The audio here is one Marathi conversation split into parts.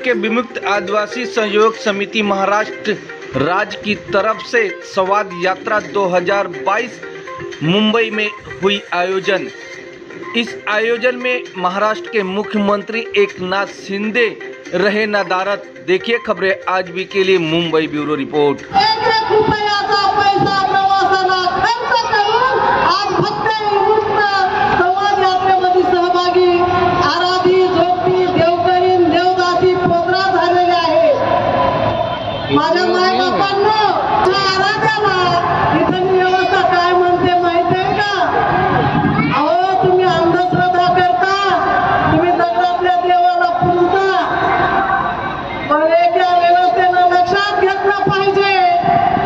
के विमुक्त आदिवासी सहयोग समिति महाराष्ट्र राज्य की तरफ से संवाद यात्रा 2022 मुंबई में हुई आयोजन। इस आयोजन में महाराष्ट्र के मुख्यमंत्री एकनाथ शिंदे रहे नदारद। देखिए खबरें आज भी के लिए मुंबई ब्यूरो रिपोर्ट। माझ्या मायबापांना आराध्याला इथं व्यवस्था काय म्हणते माहिती आहे का? अहो तुम्ही अंधश्रद्धा करता, तुम्ही दगडातल्या देवाला पूजता, पण एका व्यवस्थेनं लक्षात घेतलं पाहिजे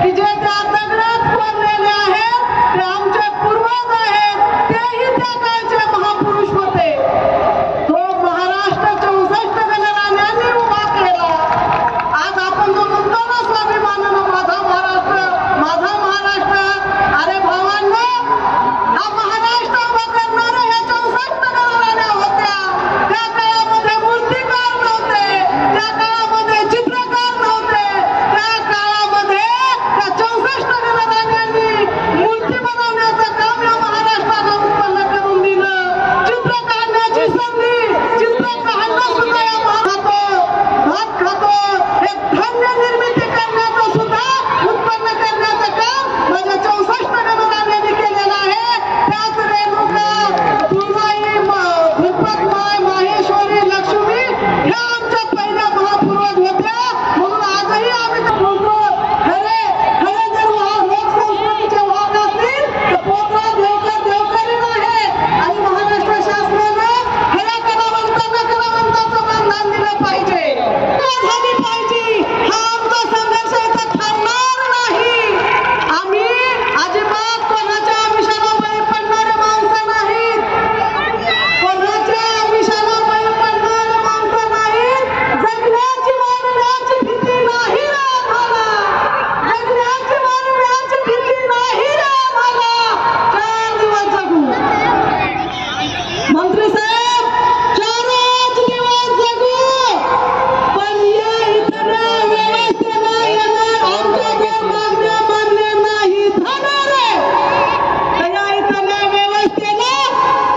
की जे त्या दगडात कोरलेले आहेत ते आमचे पूर्वज आहेत, तेही त्या काळचे महापुरुष होते। तो महाराष्ट्र 64 गणराज्यांनी उभा केला। आज आपण जो म्हणतो ना स्वाभिमानानं माझा महाराष्ट्र, अरे भावांनो, हा महाराष्ट्र उभा करणाऱ्या ह्या 64 गणराज्या होत्या। त्या काळामध्ये मूर्तिकार नव्हते, त्या काळामध्ये चित्रकार नव्हते, त्या काळामध्ये त्या 64 गणराज्यांनी मूर्ती बनवण्याचं काम या महाराष्ट्राला उत्पन्न करून दिलं। चित्र काढण्याची संधी, चित्र काढणं सुद्धा या भात खातो हे धान्य निर्मिती करण्याचं सुद्धा उत्पन्न करण्याचं काम माझ्या 64 गणराज्यांनी केलेलं आहे। त्याच रेणुका, तुळजाई, भूपतमाय, माहेश्वरी, लक्ष्मी ह्या आमच्या पहिल्या महापूर्वज होत्या। म्हणून आजही आम्ही बोलतो, खरे जर लोकसंस्कृतीचे वाद असतील तर पोकळ देवकरी आहे आणि महाराष्ट्र शासनानं खऱ्या कलावंतांना कलावंताचं मानधन दिलं पाहिजे, झाली पाहिजे। हा आमचा संघर्ष इथं थांबणार नाही। आम्ही अजिबात कोणाच्या आमिषाला बळी पडणारे माणसं नाहीत, कोणाच्या आमिषाला बळी पडणारे माणसं नाहीत। जगण्याची मरण्याची भीती नाही रे आम्हाला, जगण्याची मरण्याची भीती नाही रे आम्हाला। 4 दिवस जगू मंत्री साहेब, 4च दिवस जगू, पण या इथल्या व्यवस्थेला येणार आमच्या दोन मागण्या मान्य नाही होणार आहे। या इथल्या व्यवस्थेला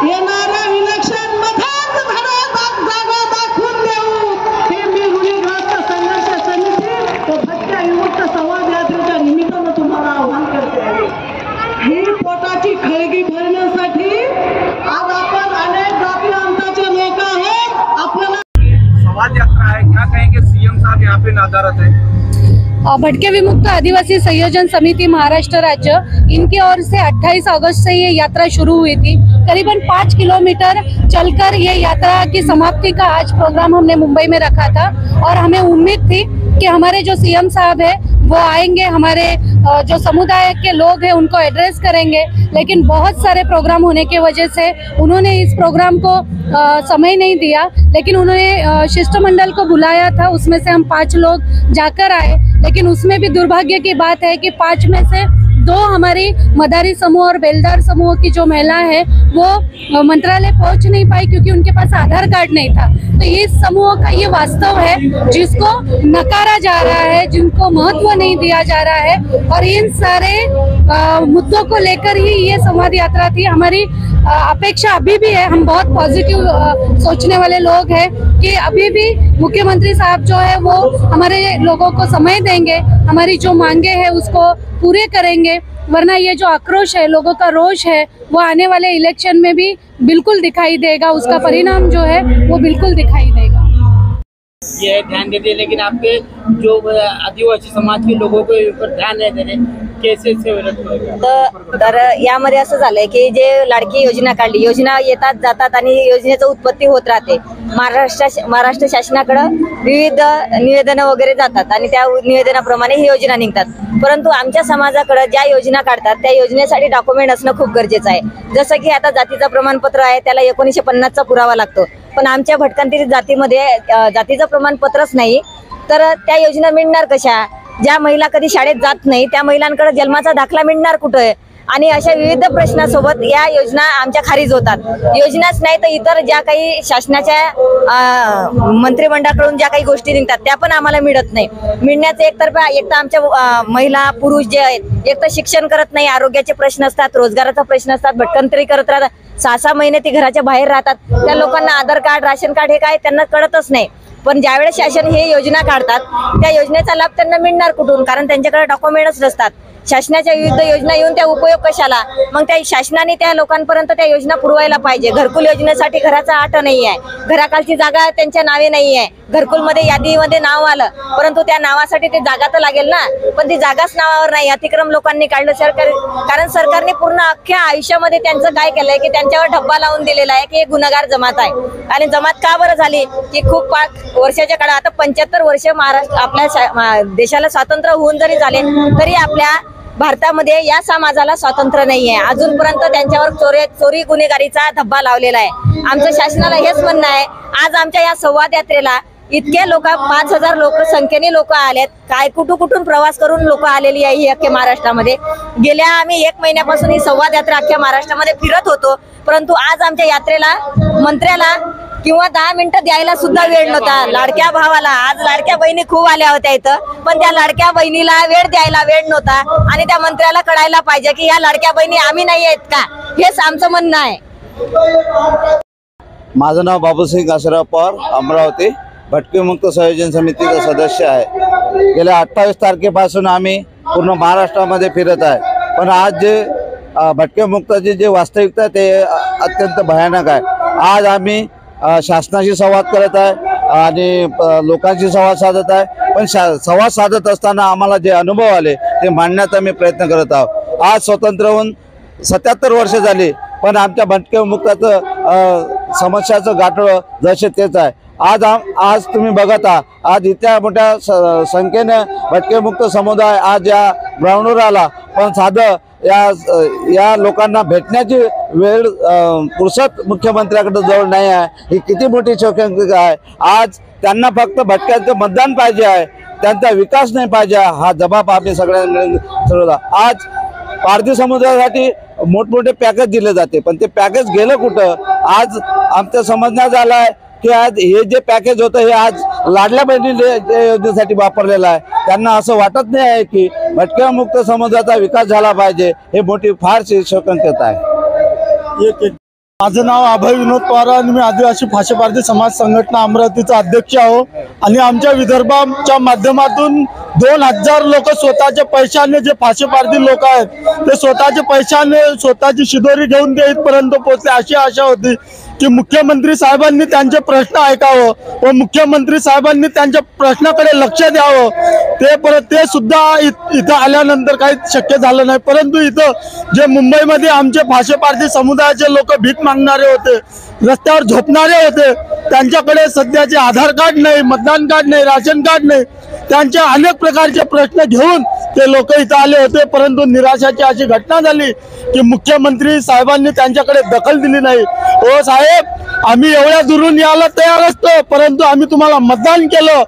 येणाऱ्या इलेक्शन मध्येच जागा दाखवून देऊ। हे मी गुन्हेगार संघर्ष समिती व भटक्या विमुक्त संवाद यात्रेच्या निमित्तानं तुम्हाला आव्हान करते। ही पोटाची खळगी भरण्यासाठी आज आपण अनेक जाती अंताचे लोक आहोत। आपल्याला संवाद यात्रा है, क्या कहेंगे? सीएम साहब यहाँ पे नदारद है। भटके विमुक्त आदिवासी संयोजन समिति महाराष्ट्र राज्य, इनकी ओर से 28 अगस्त से ये यात्रा शुरू हुई थी। करीबन 5 किलोमीटर चलकर ये यात्रा की समाप्ति का आज प्रोग्राम हमने मुंबई में रखा था और हमें उम्मीद थी कि हमारे जो सीएम साहब है वो आएंगे, हमारे जो समुदाय के लोग हैं उनको एड्रेस करेंगे, लेकिन बहुत सारे प्रोग्राम होने की वजह से उन्होंने इस प्रोग्राम को समय नहीं दिया। लेकिन उन्होंने शिष्टमंडल को बुलाया था, उसमें से हम 5 लोग जाकर आए, लेकिन उसमें भी दुर्भाग्य की बात है कि 5 में से 2 हमारी मदारी समूह और बेलदार समूह की जो महिला है वो मंत्रालय पहुंच नहीं पाई क्योंकि उनके पास आधार कार्ड नहीं था। तो इस समूह का ये वास्तव है जिसको नकारा जा रहा है, जिनको महत्व नहीं दिया जा रहा है, और इन सारे मुद्दों को लेकर ही ये संवाद यात्रा थी। हमारी अपेक्षा अभी भी है, हम बहुत पॉजिटिव सोचने वाले लोग हैं कि अभी भी मुख्यमंत्री साहब जो है वो हमारे लोगों को समय देंगे, हमारी जो मांगे हैं उसको पूरे करेंगे, वरना ये जो आक्रोश है, लोगों का रोष है, वो आने वाले इलेक्शन में भी बिल्कुल दिखाई देगा। उसका परिणाम जो है वो बिल्कुल दिखाई देगा। ये ध्यान देते हैं, लेकिन आपके जो आदिवासी समाज के लोगों के ऊपर ध्यान नहीं दे रहे, कैसे तर यामध्ये असं झालंय की जे लाडकी योजना काढली, योजना येतात जातात आणि योजनेचं उत्पत्ती होत राहते। महाराष्ट्र शासनाकडे विविध निवेदन वगैरे जातात आणि त्या निवेदनाप्रमाणे ही योजना निघतात, परंतु आमच्या समाजाकडे ज्या योजना काढतात त्या योजनेसाठी डॉक्युमेंट असणं खूप गरजेचं आहे। जसं की आता जातीचं प्रमाणपत्र आहे, त्याला 1950 चा पुरावा लागतो, पण आमच्या भटकंती जातीमध्ये जातीचं प्रमाणपत्रच नाही, तर त्या योजना मिळणार कशा? ज्या महिला कधी शाळेत जात नाही त्या महिलांकडे जन्माचा दाखला मिळणार कुठे? आणि अशा विविध प्रश्नासोबत या योजना आमच्या खारिज होतात। योजनाच नाही तर इतर ज्या काही शासनाच्या मंत्रिमंडळाकडून ज्या काही गोष्टी निघतात त्या पण आम्हाला मिळत नाही। मिळण्याचं एक तर आमच्या महिला पुरुष जे आहेत एक तर शिक्षण करत नाही, आरोग्याचे प्रश्न असतात, रोजगाराचा प्रश्न असतात, भटकंतरी करत राहतात, 6-6 महिने ती घराच्या बाहेर राहतात। त्या लोकांना आधार कार्ड, राशन कार्ड हे काय त्यांना कळतच नाही। पण ज्यावेळेस शासन हे योजना काढतात त्या योजनेचा लाभ त्यांना मिळणार कुठून, कारण त्यांच्याकडे डॉक्युमेंट्स नसतात। शासनाच्या विविध योजना येऊन त्या उपयोग कशाला, मग त्या शासनाने त्या लोकांपर्यंत त्या योजना पुरवायला पाहिजे। घरकुल योजनेसाठी घराचा आठ नाही आहे, घराखालची जागा त्यांच्या नावे नाही आहे, घरकुलमध्ये यादीमध्ये नाव आलं परंतु त्या नावासाठी ते जागा तर लागेल ना, पण ती जागाच नावावर नाही, अतिक्रम लोकांनी काढलं सरकार, कारण सरकारने पूर्ण अख्ख्या आयुष्यामध्ये त्यांचं काय केलंय की त्यांच्यावर ढब्बा लावून दिलेला आहे की हे गुन्हेगार जमात आहे। आणि जमात का बरं झाली की खूप वर्षाच्या काळात, आता 75 वर्ष महाराष्ट्र आपल्या देशाला स्वातंत्र्य होऊन जरी झाले तरी आपल्या भारतामध्ये या समाजाला स्वातंत्र्य नाहीये, अजूनपर्यंत त्यांच्यावर चोरी गुन्हेगारीचा धब्बा लावलेला आहे। आमचं शासनाला हेच म्हणणं आहे, आज आमच्या या संवाद यात्रेला इतके लोक 5000 लोक संख्येने लोक आलेत, काय कुठून प्रवास करून लोक आलेली आहे ही अख्ख्या महाराष्ट्रामध्ये। गेल्या आम्ही 1 महिन्यापासून ही संवाद यात्रा अख्ख्या महाराष्ट्रामध्ये फिरत होतो, परंतु आज आमच्या यात्रेला मंत्र्याला किंवा 10 मिनिटं द्यायला सुद्धा वेळ नव्हता। लाडक्या भावाला, आज लाडक्या बहिणी खूप आल्या होत्या इथं, पण त्या लाडक्या बहिणीला वेळ द्यायला वेळ नव्हता आणि त्या मंत्र्याला कळायला पाहिजे की या लाडक्या बहिणी आम्ही नाही आहेत का, हेच आमचं म्हणणं आहे। माझं नाव बाबूसिंग काशीराव पवार, अमरावती भटकेमुक्त संयोजन समितीचा सदस्य आहे। गेल्या 28 तारखेपासून आम्ही पूर्ण महाराष्ट्रामध्ये फिरत आहे, पण आज जे भटकेमुक्ताची जी वास्तविकता ते अत्यंत भयानक आहे। आज आम्ही शासनाशी संवाद करत आहे आणि लोकांशी संवाद साधत आहे, पण संवाद साधत असताना आम्हाला जे अनुभव आले ते मांडण्याचा आम्ही प्रयत्न करत आहोत। आज स्वतंत्र होऊन 77 वर्ष झाली, पण आमच्या भटकेमुक्ताचं समस्याचं गाठोडं जसे तेच आहे। आज तुम्ही बघत आहात, आज इतक्या मोठ्या संख्येने भटकेमुक्त समुदाय आज या ग्राउंडवर आला, पण साधं या लोकांना भेटण्याची वेळ फुरसत मुख्यमंत्र्याकडे जवळ नाही आहे। ही किती मोठी शोकांतिका आहे। आज त्यांना फक्त भटक्यांचं मतदान पाहिजे आहे, त्यांचा विकास नाही पाहिजे, हा जबाब आम्ही सगळ्यांनी ठरवला। आज पारधी समुदायासाठी मोठमोठे पॅकेज दिले जाते, पण ते पॅकेज गेलं कुठं? आज आमचं समजण्यात आलं आहे की आज हे जे पॅकेज होतं हे आज लाडल्या बहिणी योजनेसाठी वापरलेलं आहे। त्यांना असं वाटत नाही आहे की भटक्यामुक्त समाजाचा विकास झाला पाहिजे, हे मोठी फारशी शोकांतिका आहे। माझं नाव अभय विनोद पवार आणि मी आदिवासी फाशीपारधी समाज संघटना अमरावतीचा अध्यक्ष आहो। आणि आमच्या विदर्भाच्या माध्यमातून 2000 लोक स्वतःच्या पैशाने, जे फाशीपारधी लोक आहेत ते स्वतःच्या पैशाने स्वतःची शिदोरी घेऊन ते इथपर्यंत पोहोचले। अशी आशा होती की मुख्यमंत्री साहेबांनी त्यांचे प्रश्न ऐकावं व मुख्यमंत्री साहेबांनी त्यांच्या प्रश्नाकडे लक्ष द्यावं। ते सुद्धा इथं आल्यानंतर काही शक्य झालं नाही। परंतु इथं जे मुंबईमध्ये आमचे फाशीपारधी समुदायाचे लोक भीक मागणारे होते, रस्त्यावर झोपणारे होते, त्यांच्याकडे सध्याचे आधार कार्ड नाही, मतदान कार्ड नाही, राशन कार्ड नाही, त्यांचे अनेक प्रकारचे प्रश्न घेऊन ते लोक इथं आले होते। परंतु निराशाची अशी घटना झाली की मुख्यमंत्री साहेबांनी त्यांच्याकडे दखल दिली नाही। हो साहेब, आम्ही एवढ्या दुरून यायला तयार असतो, परंतु आम्ही तुम्हाला मतदान केलं,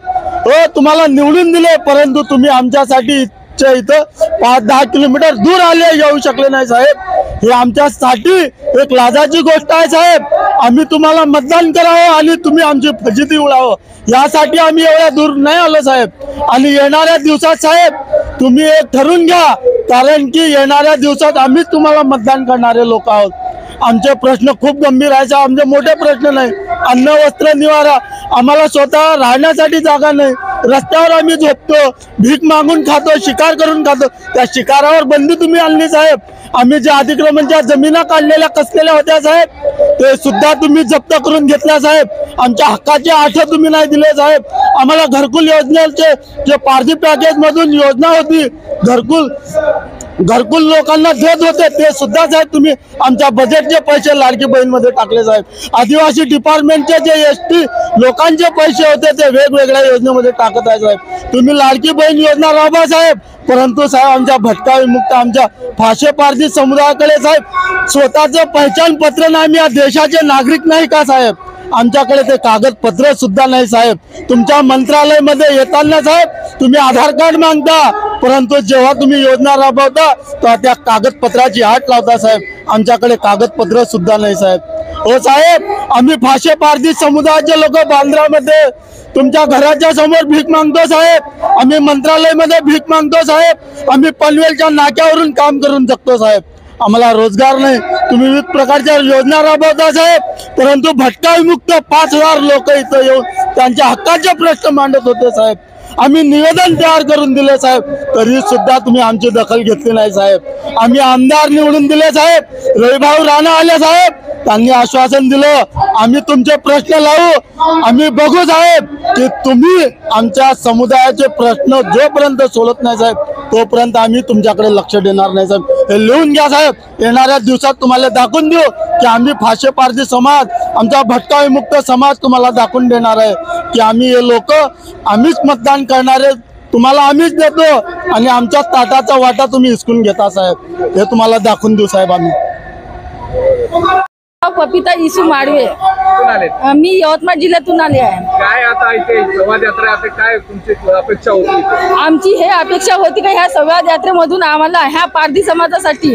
हो तुम्हाला निवडून दिले, परंतु तुम्ही आमच्यासाठी इथं 5-10 किलोमीटर दूर आले, येऊ शकले नाही साहेब। हे आमच्यासाठी एक लाजाची गोष्ट आहे साहेब। आम्ही तुम्हाला मतदान करावं आणि तुम्ही आमची फजिती उडावं यासाठी आम्ही एवढ्या दूर नाही आलो साहेब। आणि येणाऱ्या दिवसात साहेब तुम्ही एक ठरवून घ्या, कारण की येणाऱ्या दिवसात आम्हीच तुम्हाला मतदान करणारे लोक आहोत। आमचे प्रश्न खूप गंभीर आहे, आमचे मोठे प्रश्न नाही, अन्न वस्त्र निवारा, आम्हाला स्वतः राहण्यासाठी जागा नाही, रस्त्यावर आम्ही झोपतो, भीक मागून खातो, शिकार करून खातो। त्या शिकारावर बंदी तुम्ही आणली साहेब। आम्ही ज्या अतिक्रमणच्या जमिना काढलेल्या कसलेल्या होत्या साहेब ते सुद्धा तुम्ही जप्त करून घेतल्या साहेब। आमच्या हक्काचे आठ तुम्ही नाही दिले साहेब। आम्हाला घरकुल योजनेचे जे पारधी पॅकेज मधून योजना होती, घरकुल लोकांना देत होते, ते सुद्धा साहेब तुम्ही आमच्या बजेटचे पैसे लाडकी बहीण मध्ये टाकले साहेब। आदिवासी डिपार्टमेंटचे जे एसटी लोकांचे पैसे होते ते वेगवेगळ्या योजनेमध्ये टाकत आहे साहेब। तुम्ही लाडकी बहीण योजना राबवा साहेब, परंतु साहेब आमच्या भटका विमुक्त आमच्या फाशीपारधी समुदायाकडे साहेब स्वतःचं पहचान पत्र नाही, आम्ही या देशाचे नागरिक नाही का साहेब? आमच्याकडे ते कागदपत्र सुद्धा नाही साहेब. तुमच्या मंत्रालयामध्ये येताना साहेब तुम्ही आधार कार्ड मागता, परंतु जेव्हा तुम्ही योजना राबवता तेव्हा त्या कागदपत्राची आट लावता साहेब. आमच्याकडे कागदपत्र सुद्धा नाही साहेब. हो साहेब, आम्ही फाशे पारधी समुदायाचे लोक बांद्रामध्ये तुमच्या घराच्या समोर भीक मागतो साहेब. आम्ही मंत्रालयामध्ये भीक मागतो साहेब. आम्ही पनवेलच्या नाक्यावरून काम करून जगतो साहेब. आम्हाला रोजगार नाही. तुम्ही विविध प्रकारच्या योजना राबवता साहेब, परंतु भटका विमुक्त 5000 लोक इथं येऊन त्यांच्या हक्काचे प्रश्न मांडत होते साहेब. आम्ही निवेदन तयार करून दिले साहेब, तरी सुद्धा तुम्ही आमची दखल घेतली नाही साहेब. आम्ही आमदार निवडून दिले साहेब. रविभाऊ राणा आले साहेब, त्यांनी आश्वासन दिलं आम्ही तुमचे प्रश्न लावू, आम्ही बघू साहेब की तुम्ही आमच्या समुदायाचे प्रश्न जोपर्यंत सोडत नाही साहेब तोपर्यंत आम्ही तुमच्याकडे लक्ष देणार नाही साहेब. हे लिहून घ्या साहेब. येणाऱ्या दिवसात तुम्हाला दाखवून देऊ की आम्ही फाशे पारधी समाज, आमचा भटका विमुक्त समाज तुम्हाला दाखवून देणार आहे की आम्ही हे लोक आम्हीच मतदान करणारे तुम्हाला आम्हीच देतो आणि आमच्या ताटाचा वाटा तुम्ही हिसकून घेता साहेब. हे तुम्हाला दाखवून देऊ साहेब आम्ही. पपिता इसू माडवे, मी यवतमाळ जिल्ह्यातून आले आहे. काय आता इथे संवाद यात्रा आता काय तुमची अपेक्षा होती? आमची हे अपेक्षा होती की ह्या संवाद यात्रेमधून आम्हाला ह्या पारधी समाजासाठी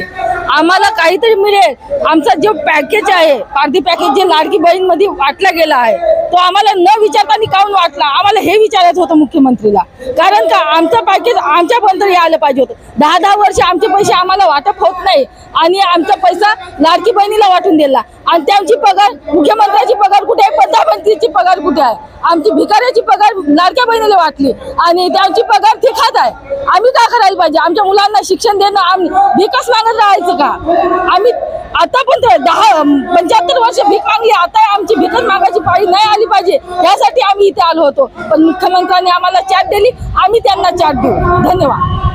आम्हाला काहीतरी मिळेल. आमचा जो पॅकेज आहे, पारधी पॅकेज जे लाडकी बहीण मध्ये वाटला गेला आहे, तो आम्हाला न विचारता काऊन वाटला. आम्हाला हे विचारायचं होतं मुख्यमंत्रीला, कारण का आमचं पॅकेज आमच्यापर्यंत आलं पाहिजे होतं. 10 वर्ष आमचे पैसे आम्हाला वाटप होत नाही आणि आमचा पैसा लाडकी बहिणीला वाटून दिला. आणि त्यांची पगार, मुख्यमंत्र्याची पगार कुठे आहे, प्रधानमंत्रीची पगार कुठे आहे? आमची भिकाऱ्याची पगार लाडक्या बहिणीला वाटली आणि त्यांची पगार ते खात आहे. आम्ही काय करायला पाहिजे? आमच्या मुलांना शिक्षण देणं, आम्ही भिकच मागत राहायचं का? आम्ही आता पण 75 वर्ष भीक मागली, आता आमची भीकच मागायची पाळी नाही आली पाहिजे, यासाठी आम्ही इथे आलो होतो. पण मुख्यमंत्र्यांनी आम्हाला चाट दिली, आम्ही त्यांना चाट देऊ. धन्यवाद.